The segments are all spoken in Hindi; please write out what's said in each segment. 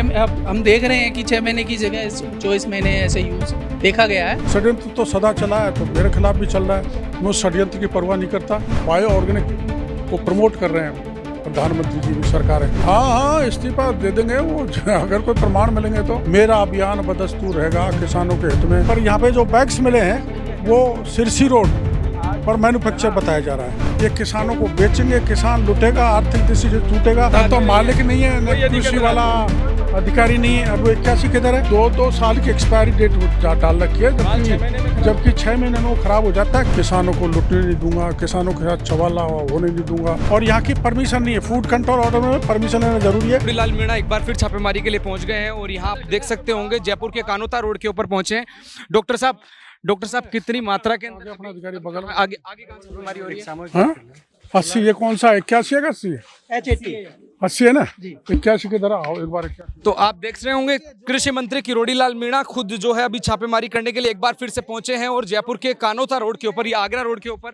अब हम देख रहे हैं कि 6 महीने की जगह 24 महीने ऐसे यूज देखा गया है। षड्यंत्र तो सदा चला है, तो मेरे खिलाफ भी चल रहा है। मैं उस षड्यंत्र की परवाह नहीं करता। बायो ऑर्गेनिक को प्रमोट कर रहे हैं प्रधानमंत्री जी भी, सरकार है। हाँ, इस्तीफा दे देंगे वो अगर कोई प्रमाण मिलेंगे तो। मेरा अभियान बदस्तूर रहेगा किसानों के हित में। पर यहाँ पे जो बैग्स मिले हैं वो सिरसी रोड पर मैन्युफैक्चर बताया जा रहा है। ये किसानों को बेचेंगे, किसान लुटेगा, आर्थिक दृष्टि से टूटेगा। तो मालिक नहीं है, कृषि वाला अधिकारी नहीं है। अब वो 81 किधर है? 2 साल की एक्सपायरी डेट डाल रखी है, जबकि 6 महीने में वो खराब हो जाता है। किसानों को लुटने नहीं दूंगा, किसानों के साथ छवाला होने नहीं दूंगा। और यहाँ की परमिशन नहीं है, फूड कंट्रोल ऑर्डर में परमिशन लेना जरूरी है। किरोड़ीलाल मीणा एक बार फिर छापेमारी के लिए पहुंच गए हैं और यहाँ आप देख सकते होंगे जयपुर के कानोता रोड के ऊपर पहुंचे हैं। डॉक्टर साहब कितनी मात्रा के अंदर अपना अधिकारी बगल में आगे कहाँ छापेमारी हो रही है? 80 ये कौन सा 81 है का 80 है? 80 है ना? 81 की तरह आओ एक बार। 81 तो आप देख रहे होंगे कृषि मंत्री किरोड़ीलाल मीणा खुद जो है अभी छापेमारी करने के लिए एक बार फिर से पहुंचे हैं और जयपुर के कानोता रोड के ऊपर या आगरा रोड के ऊपर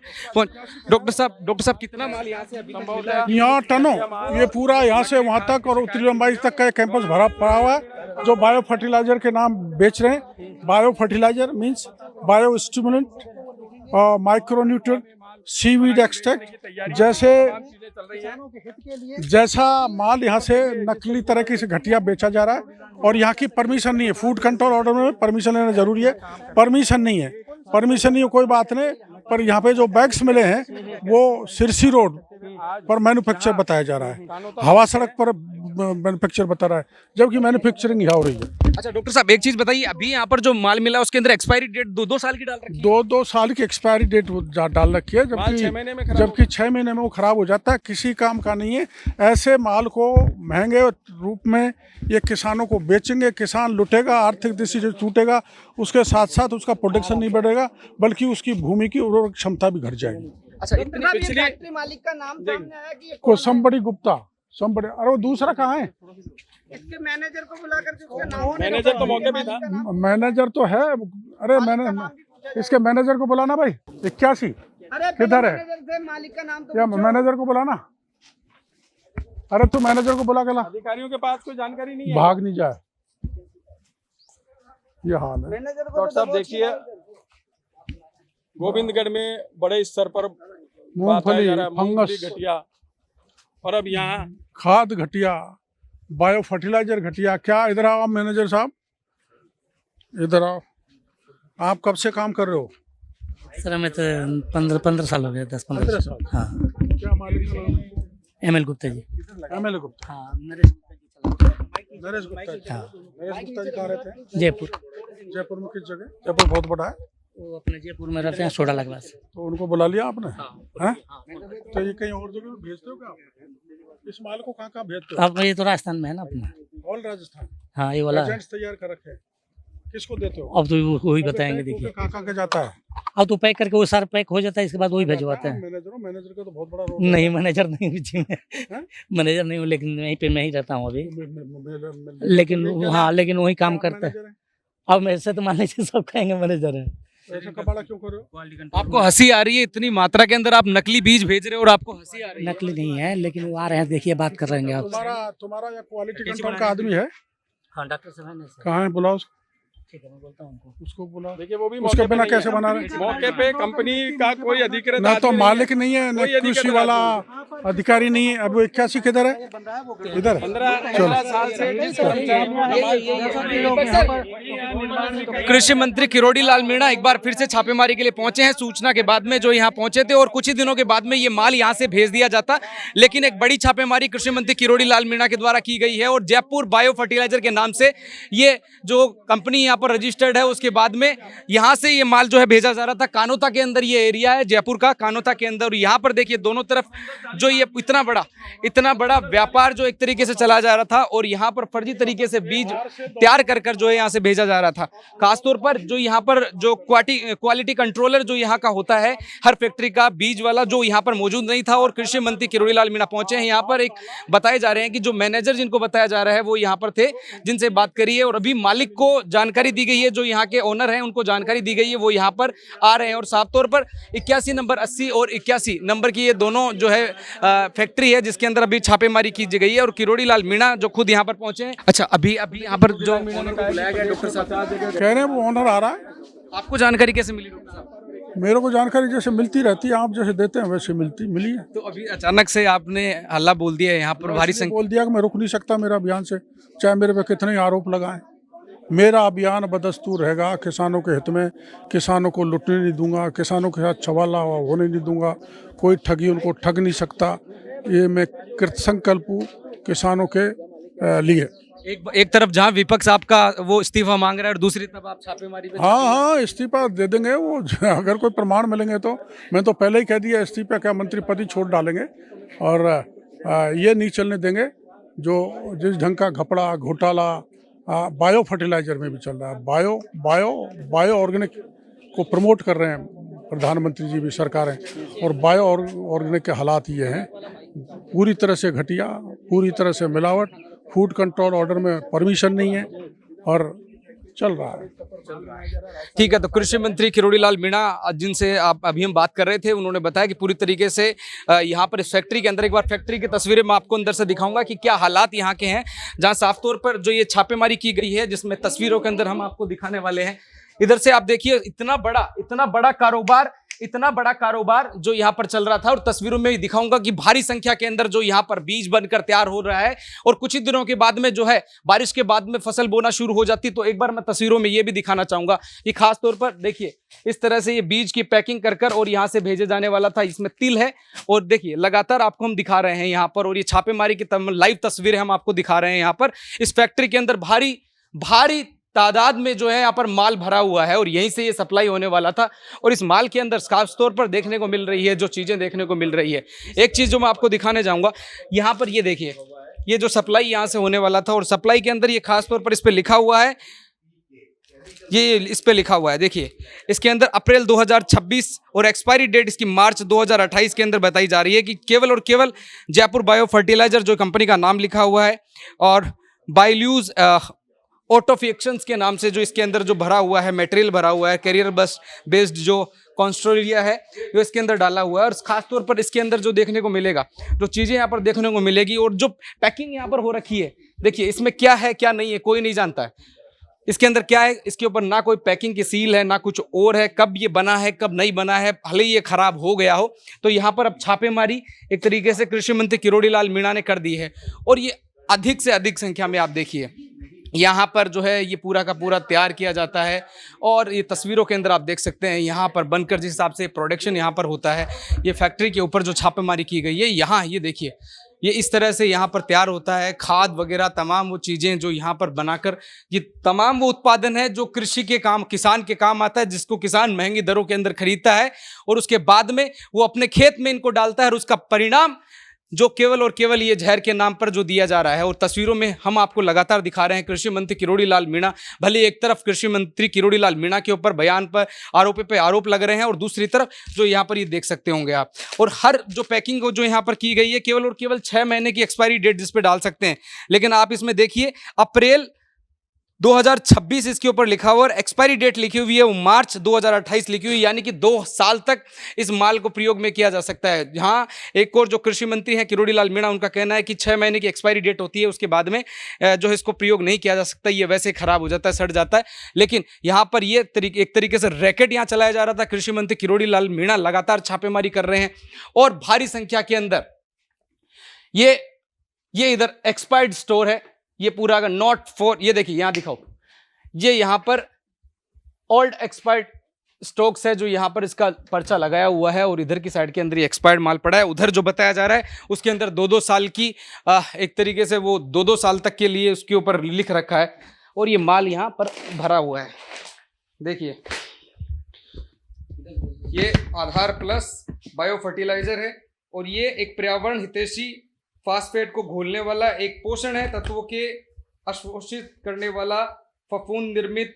डॉक्टर साहब कितना माल यहाँ से अभी तक मिला है? यहाँ टनों, ये पूरा यहाँ से वहाँ तक और उत्तरी लंबाई तक का कैंपस भरा पड़ा हुआ है। जो बायो फर्टिलाइजर के नाम बेच रहे हैं। Bio fertiliser means bio stimulant, micronutrient, seaweed extract जैसा माल यहाँ से नकली तरीके से घटिया बेचा जा रहा है। और यहाँ की परमिशन नहीं है, फूड कंट्रोल ऑर्डर में परमिशन लेना जरूरी है। परमिशन नहीं है कोई बात नहीं। पर यहाँ पे जो बैग्स मिले हैं वो सिरसी रोड पर मैन्युफैक्चर बताया जा रहा है। हवा सड़क पर मैन्युफैक्चर बता रहा है, जबकि मैन्युफैक्चरिंग यहाँ हो रही है। अच्छा डॉक्टर साहब एक चीज बताइए, अभी यहाँ पर जो माल मिला उसके अंदर एक्सपायरी डेट 2 साल की डाल रखी है। 2 साल की एक्सपायरी डेट डाल रखी है, जबकि 6 महीने में वो खराब हो जाता है। किसी काम का नहीं है। ऐसे माल को महंगे रूप में ये किसानों को बेचेंगे, किसान लुटेगा, आर्थिक दृष्टि से टूटेगा। उसके साथ साथ उसका प्रोडक्शन नहीं बढ़ेगा, बल्कि उसकी भूमि की उर्वरक क्षमता भी घट जाएगी। अच्छा इतनी पिछली फैक्ट्री मालिक का नाम सामने आया कि को संबड़ी गुप्ता, संबड़ी, अरे वो दूसरा कहाँ है? इसके मैनेजर को बुला करके उसका नाम मैनेजर तो मौके पे था। मैनेजर तो है, अरे इसके मैनेजर को बुलाना भाई। 81 अरे किधर है? मैनेजर से मालिक का नाम तो या मैनेजर को बुलाना। अरे तू मैनेजर को बुला के ला। अधिकारियों के पास कोई जानकारी नहीं है। भाग नहीं जाए, ये हाल है। मैनेजर को डॉक्टर साहब देखिए, गोविंदगढ़ में बड़े स्तर पर मूंगफली, मूंगफली फंगस, घटिया, और अब यहाँ खाद घटिया, बायो फर्टिलाइजर घटिया। क्या इधर आओ आप मैनेजर साहब, इधर आओ। आप कब से काम कर रहे हो? सर हमें तो 15 साल हो गए, 10-15 साल। हाँ। क्या मालिक का नाम? ML गुप्ता जी। ML गुप्ता। हाँ, नरेश गुप्ता जी चलाते नरेश गुप्ता जी। हाँ। नरेश गुप्ता जी कहाँ रहते हैं? हैं। जयपुर। जयपुर में किस जगह? जयपुर बहुत बड़ा है। वो अपने जयपुर में रहते हैं, सोडा लगवा से। तो उनको बुला लिया आपने? हैं? तो ये कहीं और जगह भेजते हो क्या आप? इस माल को कहाँ भेजते हो? अब ये तो राजस्थान में है ना अपना। ऑल राजस्थान। हाँ ये वाला है। एजेंट्स तैयार कर रखे हैं। किसको देते हो? अब तो वही बताएंगे, देखिए। कहाँ के जाता है? अब तो पैक करके वो सारा पैक हो जाता है, इसके बाद वही भिजवाते हैं। मैनेजर का तो बहुत बड़ा रोल नहीं मैनेजर नहीं हूँ जी मैं, मैनेजर नहीं हूँ, लेकिन यहीं पे मैं ही रहता हूँ अभी। लेकिन हाँ, लेकिन वही काम करता है। अब मेरे से तो मान लीजिए सब कहेंगे मैनेजर है। ऐसा कबाड़ा क्यों कर रहे हो? आपको हंसी आ रही है? इतनी मात्रा के अंदर आप नकली बीज भेज रहे हो और आपको हंसी आ रही है? नकली नहीं है, लेकिन वो आ रहे हैं, देखिए बात कर रहे हैं आप। तुम्हारा या क्वालिटी कंट्रोल का आदमी है? हाँ डॉक्टर साहब है ना सर। कहाँ है? बुलाओ ठीक है, मैं बोलता हूँ उनको। उसको बुलाओ। देखिए वो भी उसके बिना कैसे बना रहे? मौके पे कंपनी का कोई अधिकृत ना तो आदमी मालिक नहीं है, ना कोई अधिकृत कृषि वाला अधिकारी नहीं है। अब वो 81 किधर है? इधर। 15 साल से कृषि मंत्री किरोड़ीलाल मीणा एक बार फिर से छापेमारी के लिए पहुंचे हैं सूचना के बाद में जो यहाँ पहुंचे थे, और कुछ ही दिनों के बाद में ये माल यहाँ से भेज दिया जाता। लेकिन एक बड़ी छापेमारी कृषि मंत्री किरोड़ीलाल मीणा के द्वारा की गई है और जयपुर बायो फर्टिलाइजर के नाम से ये जो कंपनी यहाँ पर रजिस्टर्ड है, उसके बाद में यहाँ से ये माल जो है भेजा जा रहा था। कानोता के अंदर ये एरिया है जयपुर का, कानोता के अंदर। यहाँ पर देखिए दोनों तरफ जो ये इतना बड़ा व्यापार जो एक तरीके से चला जा रहा था, और यहाँ पर फर्जी तरीके से बीज तैयार कर जो है यहाँ से भेजा जा रहा था। खासतौर पर जो यहाँ पर जो क्वालिटी कंट्रोलर जो यहाँ का होता है हर फैक्ट्री का, बीज वाला जो यहाँ पर मौजूद नहीं था। और कृषि मंत्री किरोड़ीलाल मीणा पहुंचे हैं यहाँ पर। एक बताए जा रहे हैं कि जो मैनेजर जिनको बताया जा रहा है वो यहाँ पर थे, जिनसे बात करी है, और अभी मालिक को जानकारी जानकारी दी गई है, जो यहाँ के ओनर हैं उनको जानकारी दी गई है, वो यहाँ पर आ रहे हैं। और साफ तौर पर 81 नंबर 80 और 81 नंबर की ये दोनों जो है फैक्ट्री है जिसके अंदर अभी छापेमारी की गई है और किरोड़ी लाल मीणा जो खुद यहाँ पर पहुंचे हैं। अच्छा, अभी यहाँ पर जो ओनर को बुलाया गया डॉक्टर साहब, कह रहे हैं वो ऑनर आ रहा है। आपको जानकारी कैसे मिली डॉक्टर साहब? मेरे को जानकारी जैसे मिलती रहती है, आप जैसे देते हैं वैसे मिली है। तो अभी अचानक से आपने हल्ला बोल दिया है यहाँ पर भारी संख्या, बोल दिया कि मैं रुक नहीं सकता मेरा अभियान से, चाहे मेरे पे कितने आरोप लगाएं। मेरा अभियान बदस्तूर रहेगा, किसानों के हित में, किसानों को लुटने नहीं दूंगा, किसानों के साथ छवाला होने नहीं दूंगा, कोई ठगी उनको ठग नहीं सकता। ये मैं कृतसंकल्प हूँ किसानों के लिए। एक तरफ जहाँ विपक्ष आपका वो इस्तीफा मांग रहा है और दूसरी तरफ आप छापेमारी पे हाँ, इस्तीफा दे देंगे वो, अगर कोई प्रमाण मिलेंगे तो। मैं तो पहले ही कह दिया इस्तीफा क्या, मंत्री पद ही छोड़ डालेंगे और ये नहीं चलने देंगे जो जिस ढंग का घपड़ा घोटाला बायो फर्टिलाइजर में भी चल रहा है। बायो ऑर्गेनिक को प्रमोट कर रहे हैं प्रधानमंत्री जी भी, सरकारें। और बायो ऑर्गेनिक के हालात ये हैं, पूरी तरह से घटिया, पूरी तरह से मिलावट, फूड कंट्रोल ऑर्डर में परमिशन नहीं है और चल रहा है। ठीक है, तो कृषि मंत्री किरोड़ी लाल मीणा जिनसे आप अभी हम बात कर रहे थे, उन्होंने बताया कि पूरी तरीके से यहाँ पर इस फैक्ट्री के अंदर, एक बार फैक्ट्री की तस्वीरें मैं आपको अंदर से दिखाऊंगा कि क्या हालात यहाँ के हैं, जहाँ साफ तौर पर जो ये छापेमारी की गई है, जिसमें तस्वीरों के अंदर हम आपको दिखाने वाले हैं। इधर से आप देखिए इतना बड़ा कारोबार जो यहाँ पर चल रहा था, और तस्वीरों में दिखाऊंगा कि भारी संख्या के अंदर जो यहाँ पर बीज बनकर तैयार हो रहा है और कुछ ही दिनों के बाद में जो है बारिश के बाद में फसल बोना शुरू हो जाती। तो एक बार मैं तस्वीरों में ये भी दिखाना चाहूंगा कि खास तौर पर देखिए इस तरह से ये बीज की पैकिंग कर और यहाँ से भेजे जाने वाला था। इसमें तिल है और देखिए लगातार आपको हम दिखा रहे हैं यहाँ पर, और ये छापेमारी की लाइव तस्वीरें हम आपको दिखा रहे हैं। यहाँ पर इस फैक्ट्री के अंदर भारी तादाद में जो है यहाँ पर माल भरा हुआ है और यहीं से ये सप्लाई होने वाला था। और इस माल के अंदर खास तौर पर देखने को मिल रही है जो चीज़ें देखने को मिल रही है, एक चीज़ जो मैं आपको दिखाने जाऊंगा यहाँ पर, ये देखिए ये जो सप्लाई यहाँ से होने वाला था, और सप्लाई के अंदर ये खास तौर पर इस पर लिखा हुआ है, ये इस पे लिखा हुआ है, देखिए इसके अंदर अप्रैल 2026 और एक्सपायरी डेट इसकी मार्च 2028 के अंदर बताई जा रही है कि केवल और केवल जयपुर बायो फर्टिलाइजर जो कंपनी का नाम लिखा हुआ है, और बाइल्यूज ऑटोफिक्शंस के नाम से जो इसके अंदर जो भरा हुआ है, मटेरियल भरा हुआ है, कैरियर बस बेस्ड जो कॉन्स्ट्रोलिया है जो इसके अंदर डाला हुआ है। और खास तौर पर इसके अंदर जो देखने को मिलेगा, जो चीज़ें यहाँ पर देखने को मिलेगी और जो पैकिंग यहाँ पर हो रखी है, देखिए इसमें क्या है क्या नहीं है कोई नहीं जानता है। इसके अंदर क्या है, इसके ऊपर ना कोई पैकिंग की सील है ना कुछ और है, कब ये बना है कब नहीं बना है, भले ये खराब हो गया हो। तो यहाँ पर अब छापेमारी एक तरीके से कृषि मंत्री किरोड़ी लाल मीणा ने कर दी है, और ये अधिक से अधिक संख्या में आप देखिए यहाँ पर जो है ये पूरा का पूरा तैयार किया जाता है। और ये तस्वीरों के अंदर आप देख सकते हैं यहाँ पर बनकर जिस हिसाब से प्रोडक्शन यहाँ पर होता है, ये फैक्ट्री के ऊपर जो छापेमारी की गई है यहाँ, ये देखिए ये इस तरह से यहाँ पर तैयार होता है। खाद वगैरह तमाम वो चीज़ें जो यहाँ पर बनाकर, ये तमाम वो उत्पादन है जो कृषि के काम, किसान के काम आता है, जिसको किसान महंगी दरों के अंदर खरीदता है और उसके बाद में वो अपने खेत में इनको डालता है, और उसका परिणाम जो केवल और केवल ये जहर के नाम पर जो दिया जा रहा है। और तस्वीरों में हम आपको लगातार दिखा रहे हैं कृषि मंत्री किरोड़ी लाल मीणा, भले एक तरफ कृषि मंत्री किरोड़ी लाल मीणा के ऊपर बयान पर आरोप पे आरोप लग रहे हैं, और दूसरी तरफ जो यहाँ पर ये देख सकते होंगे आप, और हर जो पैकिंग जो यहाँ पर की गई है केवल और केवल 6 महीने की एक्सपायरी डेट जिस पे डाल सकते हैं। लेकिन आप इसमें देखिए अप्रैल 2026 इसके ऊपर लिखा हुआ और एक्सपायरी डेट लिखी हुई है वो मार्च 2028 लिखी हुई, यानी कि 2 साल तक इस माल को प्रयोग में किया जा सकता है। जहां एक और जो कृषि मंत्री हैं किरोड़ी लाल मीणा, उनका कहना है कि 6 महीने की एक्सपायरी डेट होती है, उसके बाद में जो है इसको प्रयोग नहीं किया जा सकता, ये वैसे खराब हो जाता है, सड़ जाता है। लेकिन यहाँ पर ये एक तरीके से रैकेट यहाँ चलाया जा रहा था। कृषि मंत्री किरोड़ी लाल मीणा लगातार छापेमारी कर रहे हैं और भारी संख्या के अंदर ये इधर एक्सपायर्ड स्टोर है, ये पूरा अगर नॉट फॉर, ये देखिए यहाँ दिखाओ, ये यहाँ पर ओल्ड एक्सपायर्ड स्टॉक्स है जो यहाँ पर इसका पर्चा लगाया हुआ है, और इधर की साइड के अंदर ये एक्सपायर्ड माल पड़ा है। उधर जो बताया जा रहा है उसके अंदर 2-2 साल की एक तरीके से वो 2-2 साल तक के लिए उसके ऊपर लिख रखा है, और ये माल यहाँ पर भरा हुआ है। देखिए ये आधार प्लस बायो फर्टिलाइजर है, और ये एक पर्यावरण हितैषी फास्फेट को घोलने वाला एक पोषण है, तत्वों के अवशोषित करने वाला फफूंद निर्मित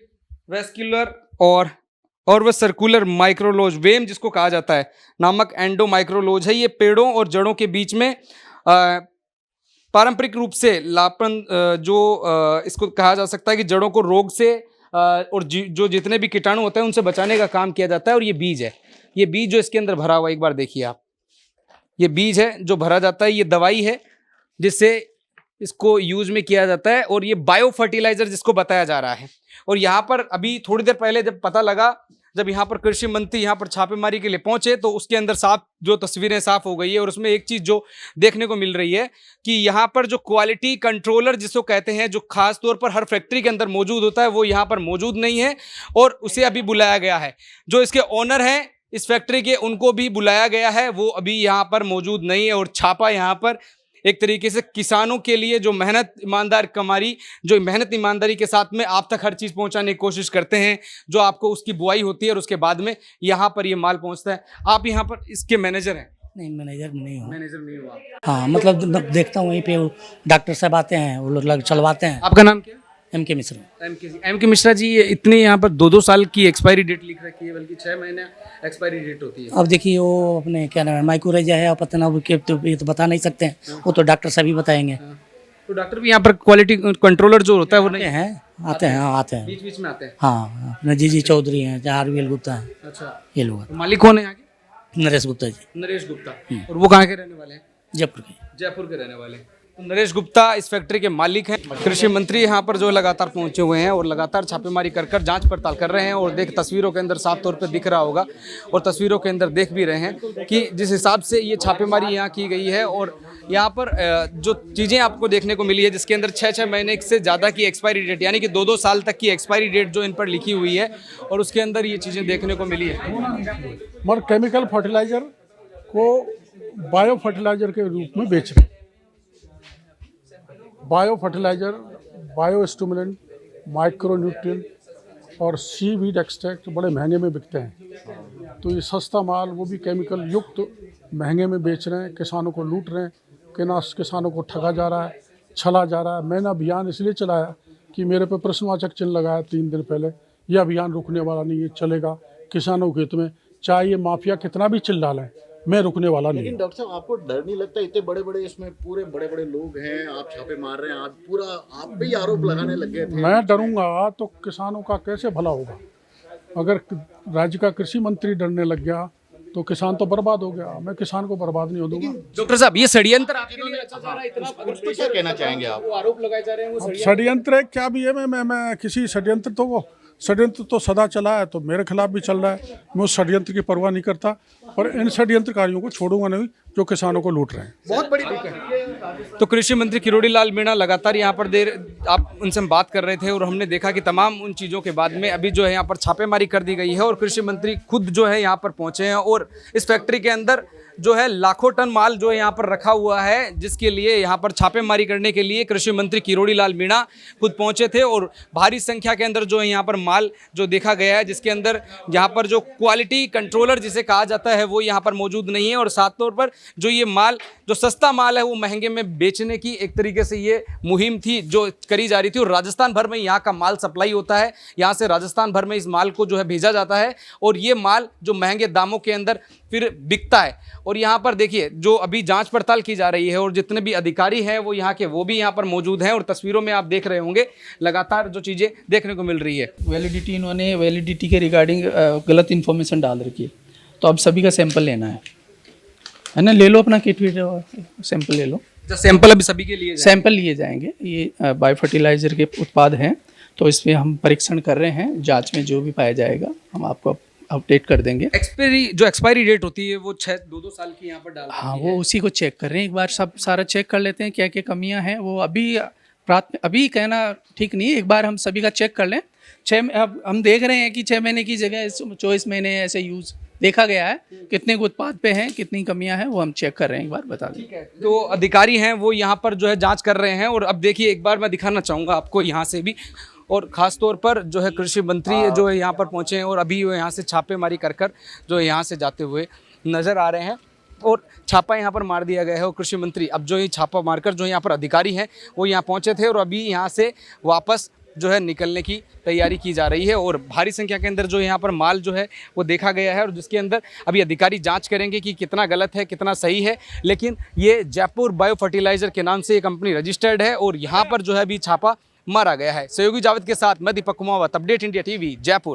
वेस्कुलर और वह सर्कुलर माइक्रोलोज वेम जिसको कहा जाता है नामक एंडो माइक्रोलोज है। ये पेड़ों और जड़ों के बीच में पारंपरिक रूप से लापन जो इसको कहा जा सकता है कि जड़ों को रोग से और जो जितने भी कीटाणु होते हैं उनसे बचाने का काम किया जाता है। और ये बीज है, ये बीज जो इसके अंदर भरा हुआ है, एक बार देखिए आप, ये बीज है जो भरा जाता है, ये दवाई है जिससे इसको यूज में किया जाता है, और ये बायो फर्टिलाइजर जिसको बताया जा रहा है। और यहाँ पर अभी थोड़ी देर पहले जब पता लगा, जब यहाँ पर कृषि मंत्री यहाँ पर छापेमारी के लिए पहुंचे, तो उसके अंदर साफ जो तस्वीरें साफ हो गई है। और उसमें एक चीज जो देखने को मिल रही है कि यहाँ पर जो क्वालिटी कंट्रोलर जिसको कहते हैं, जो खास तौर पर हर फैक्ट्री के अंदर मौजूद होता है, वो यहाँ पर मौजूद नहीं है। और उसे अभी बुलाया गया है, जो इसके ओनर हैं इस फैक्ट्री के, उनको भी बुलाया गया है, वो अभी यहाँ पर मौजूद नहीं है। और छापा यहाँ पर एक तरीके से किसानों के लिए जो मेहनत ईमानदारी के साथ में आप तक हर चीज़ पहुंचाने की कोशिश करते हैं, जो आपको उसकी बुआई होती है और उसके बाद में यहाँ पर ये माल पहुंचता है। आप यहाँ पर इसके मैनेजर हैं? नहीं, मैनेजर नहीं हूँ। मैनेजर नहीं हुआ? हाँ, मतलब देखता हूँ वहीं पे वो डॉक्टर साहब आते हैं, वो लोग चलवाते हैं। आपका नाम क्या है? MK मिश्रा। MK मिश्रा जी, ये इतनी यहाँ पर 2-2 साल की एक्सपायरी डेट लिख रखी है, बल्कि 6 महीने एक्सपायरी डेट होती है। अब देखिए वो अपने क्या नाम है, माइक्रोरेजा है, और पता ना वो तो ये तो बता नहीं सकते हैं, वो तो डॉक्टर साहब ही बताएंगे। तो डॉक्टर भी यहाँ पर क्वालिटी कंट्रोलर जो होता है वो नहीं हैं, आते हैं, हाँ आते हैं, बीच बीच में आते हैं। हाँ, अपने जी चौधरी हैं, RVL गुप्ता हैं, अच्छा, ये लोग हैं। तो मालिक कौन है यहाँ के? नरेश गुप्ता जी। नरेश गुप्ता। और वो कहाँ के रहने वाले हैं? जयपुर के। जयपुर के रहने वाले। तो नरेश गुप्ता इस फैक्ट्री के मालिक हैं। कृषि मंत्री यहाँ पर जो लगातार पहुंचे हुए हैं और लगातार छापेमारी कर जांच पड़ताल कर रहे हैं। और देख तस्वीरों के अंदर साफ तौर पे दिख रहा होगा, और तस्वीरों के अंदर देख भी रहे हैं कि जिस हिसाब से ये छापेमारी यहाँ की गई है, और यहाँ पर जो चीज़ें आपको देखने को मिली है, जिसके अंदर 6-6 महीने से ज़्यादा की एक्सपायरी डेट, यानी कि 2-2 साल तक की एक्सपायरी डेट जो इन पर लिखी हुई है, और उसके अंदर ये चीज़ें देखने को मिली है। मगर केमिकल फर्टिलाइजर को बायो फर्टिलाइजर के रूप में बेच रहे हैं। Bio fertiliser, bio stimulant, micro nutrient और सीवीड एक्सट्रैक्ट बड़े महंगे में बिकते हैं। तो ये सस्ता माल, वो भी केमिकल युक्त, महंगे में बेच रहे हैं, किसानों को लूट रहे हैं, किसानों को ठगा जा रहा है, छला जा रहा है। मैंने अभियान इसलिए चलाया कि मेरे पे प्रश्नवाचक चिन्ह लगाया 3 दिन पहले, यह अभियान रुकने वाला नहीं है, चलेगा किसानों के हित में, चाहे ये माफिया कितना भी चिल्ला लें, मैं रुकने वाला नहीं। लेकिन डॉक्टर साहब, आपको डर नहीं लगता? इतने बड़े बड़े इसमें पूरे बड़े बड़े लोग हैं, आप छापे मार रहे हैं, आप पूरा आप भी आरोप लगाने लग गए थे। मैं डरूंगा तो किसानों का कैसे भला होगा? अगर राज्य का कृषि मंत्री डरने लग गया तो किसान तो बर्बाद हो गया। मैं किसान को बर्बाद नहीं हो दूंगा। डॉक्टर साहब, ये षड्यंत्र आपके लिए अच्छा जा रहा है, इतना उस पर क्या कहना चाहेंगे आप? वो आरोप लगाए जा रहे हैं, वो षड्यंत्र क्या भी है? मैं किसी षड्यंत्र तो सदा चला है, तो मेरे खिलाफ भी चल रहा है। मैं उस षड्यंत्र की परवाह नहीं करता, और इन षड्यंत्रकारियों को छोड़ूंगा नहीं जो किसानों को लूट रहे हैं। बहुत बड़ी है। तो कृषि मंत्री किरोड़ी लाल मीणा लगातार यहाँ पर आप उनसे हम बात कर रहे थे, और हमने देखा कि तमाम उन चीज़ों के बाद में अभी जो है यहाँ पर छापेमारी कर दी गई है, और कृषि मंत्री खुद जो है यहाँ पर पहुँचे हैं। और इस फैक्ट्री के अंदर जो है लाखों टन माल जो यहाँ पर रखा हुआ है, जिसके लिए यहाँ पर छापेमारी करने के लिए कृषि मंत्री किरोड़ी लाल मीणा खुद पहुँचे थे। और भारी संख्या के अंदर जो है यहाँ पर माल जो देखा गया है, जिसके अंदर यहाँ पर जो क्वालिटी कंट्रोलर जिसे कहा जाता है वो यहाँ पर मौजूद नहीं है। और साथ तौर पर जो ये माल, जो सस्ता माल है, वो महंगे में बेचने की एक तरीके से ये मुहिम थी जो करी जा रही थी। और राजस्थान भर में यहाँ का माल सप्लाई होता है, यहाँ से राजस्थान भर में इस माल को जो है भेजा जाता है, और ये माल जो महंगे दामों के अंदर फिर बिकता है। और यहाँ पर देखिए जो अभी जांच पड़ताल की जा रही है, और जितने भी अधिकारी हैं वो यहाँ के, वो भी यहाँ पर मौजूद हैं। और तस्वीरों में आप देख रहे होंगे लगातार जो चीज़ें देखने को मिल रही है। वैलिडिटी, इन्होंने वैलिडिटी के रिगार्डिंग गलत इन्फॉर्मेशन डाल रखी है, तो अब सभी का सैंपल लेना है ना? ले लो अपना किट विट, सैंपल ले लो। सैंपल अभी सभी के लिए सैंपल लिए जाएंगे। ये बायो फर्टिलाइजर के उत्पाद हैं, तो इस पर हम परीक्षण कर रहे हैं। जांच में जो भी पाया जाएगा हम आपको अपडेट कर देंगे। एक्सपायरी डेट होती है वो 2-2 साल की यहाँ पर डाल, हाँ, वो उसी को चेक कर रहे हैं। एक बार सब सारा चेक कर लेते हैं क्या क्या कमियां हैं। वो अभी कहना ठीक नहीं है, एक बार हम सभी का चेक कर लें। अब हम देख रहे हैं कि 6 महीने की जगह 24 महीने ऐसे यूज़ देखा गया है। कितने उत्पाद पे हैं, कितनी कमियां हैं, वो हम चेक कर रहे हैं, एक बार बता दें। तो अधिकारी हैं वो यहाँ पर जो है जांच कर रहे हैं। और अब देखिए, एक बार मैं दिखाना चाहूँगा आपको यहाँ से भी, और ख़ास तौर पर जो है कृषि मंत्री जो है यहाँ पर पहुँचे हैं, और अभी वो यहाँ से छापेमारी कर जो यहाँ से जाते हुए नज़र आ रहे हैं। और छापा यहाँ पर मार दिया गया है, और कृषि मंत्री अब जो ये छापा मारकर जो यहाँ पर अधिकारी हैं वो यहाँ पहुँचे थे, और अभी यहाँ से वापस जो है निकलने की तैयारी की जा रही है। और भारी संख्या के अंदर जो यहाँ पर माल जो है वो देखा गया है, और जिसके अंदर अभी अधिकारी जांच करेंगे कि कितना गलत है, कितना सही है। लेकिन ये जयपुर बायो फर्टिलाइज़र के नाम से ये कंपनी रजिस्टर्ड है, और यहाँ पर जो है अभी छापा मारा गया है। सहयोगी जावेद के साथ मैं Deepak Kumawat, update India TV, Jaipur.